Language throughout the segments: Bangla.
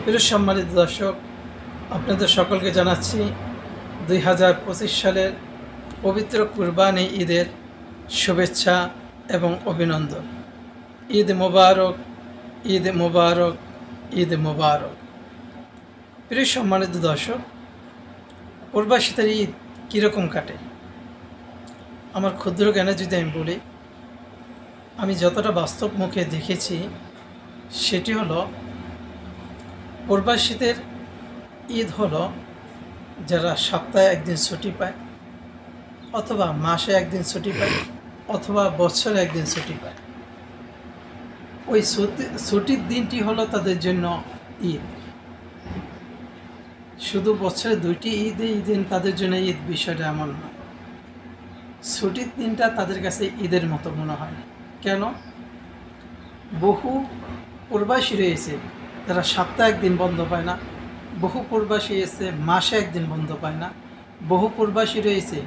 প্রিয় সম্মানিত দর্শক, আপনাদের সকলকে জানাচ্ছি 2025 সালের পবিত্র কুরবানি ঈদের শুভেচ্ছা এবং অভিনন্দন। ঈদ মোবারক, ঈদ মোবারক, ঈদ মোবারক। প্রিয় সম্মানিত দর্শক, প্রবাসীদের ঈদ কীরকম কাটে? আমার ক্ষুদ্র জ্ঞানে যদি আমি বলি, আমি যতটা বাস্তব মুখে দেখেছি সেটি হলো, প্রবাসীদের ঈদ হলো যারা সপ্তাহে একদিন ছুটি পায়, অথবা মাসে একদিন ছুটি পায়, অথবা বছরে একদিন ছুটি পায়। ওই ছুটির দিনটি হলো তাদের জন্য ঈদ। শুধু বছরে দুইটি ঈদই দিন তাদের জন্য ঈদ, বিষয়টা এমন নয়। ছুটির দিনটা তাদের কাছে ঈদের মতো মনে হয়। কেন? বহু প্রবাসী রয়েছে যারা সপ্তাহে একদিন বন্ধ পায় না, বহু প্রবাসী এসে মাসে একদিন বন্ধ পায় না, বহু প্রবাসী রয়েছে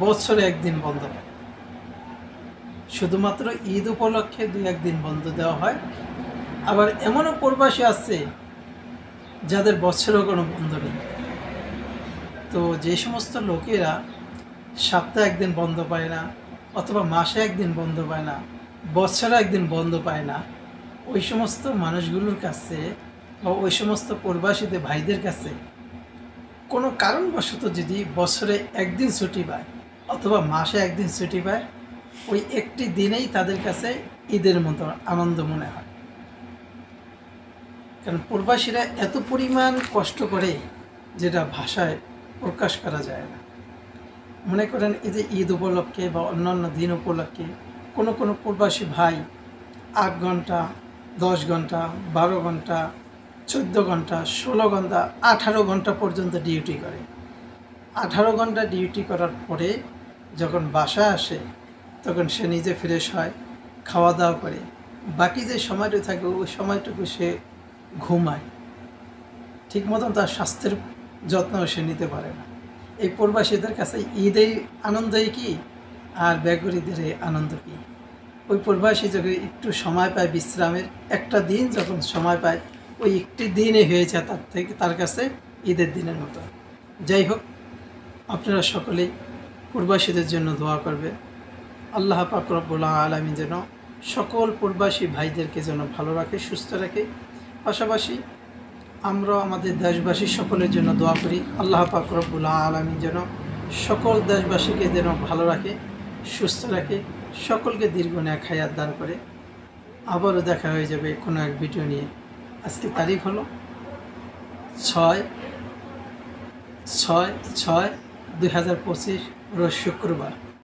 বছরে একদিন বন্ধ পায়। শুধুমাত্র ঈদ উপলক্ষে 2-1 দিন বন্ধ দেওয়া হয়। আবার এমনও প্রবাসী আছে যাদের বছরেও কোনো বন্ধ নেই। তো যে সমস্ত লোকেরা সপ্তাহে একদিন বন্ধ পায় না, অথবা মাসে একদিন বন্ধ পায় না, বছরে একদিন বন্ধ পায় না, ওই সমস্ত মানুষগুলোর কাছে বা ওই সমস্ত প্রবাসীদের ভাইদের কাছে কোনো কারণবশত যদি বছরে একদিন ছুটি পায় অথবা মাসে একদিন ছুটি পায়, ওই একটি দিনেই তাদের কাছে ঈদের মতো আনন্দ মনে হয়। কারণ প্রবাসীরা এত পরিমাণ কষ্ট করে যেটা ভাষায় প্রকাশ করা যায় না। মনে করেন এই যে ঈদ উপলক্ষে বা অন্যান্য দিন উপলক্ষে কোনো কোনো প্রবাসী ভাই 8 ঘন্টা, 10 ঘন্টা, 12 ঘন্টা, 14 ঘন্টা, 16 ঘন্টা, 18 ঘন্টা পর্যন্ত ডিউটি করে। 18 ঘন্টা ডিউটি করার পরে যখন বাসায় আসে, তখন সে নিজে ফ্রেশ হয়, খাওয়া দাওয়া করে, বাকি যে সময়টুকু থাকে ওই সময়টুকু সে ঘুমায়। ঠিক মতন তার স্বাস্থ্যের যত্ন সে নিতে পারে না। এই প্রবাসীদের কাছে ঈদের আনন্দই কি আর বেগুরিদের এই আনন্দ কী? ওই প্রবাসী যখন একটু সময় পায় বিশ্রামের, একটা দিন যখন সময় পায়, ওই একটি দিনই হয়েছে তার কাছে ঈদের দিনের মতো। যাই হোক, আপনারা সকলেই প্রবাসীদের জন্য দোয়া করবে। আল্লাহ পাক রব্বুল আলামিন যেন সকল প্রবাসী ভাইদেরকে যেন ভালো রাখে, সুস্থ রাখে। পাশাপাশি আমরা আমাদের দেশবাসী সকলের জন্য দোয়া করি, আল্লাহ পাক রব্বুল আলামিন যেন সকল দেশবাসীকে যেন ভালো রাখে, সুস্থ রাখে, সকলকে দীর্ঘ নেক হায়াত দান করে। আবারও দেখা হয়ে যাবে কোনো এক ভিডিও নিয়ে। আজকে তারিখ হলো 6/6/2025, রোজ শুক্রবার।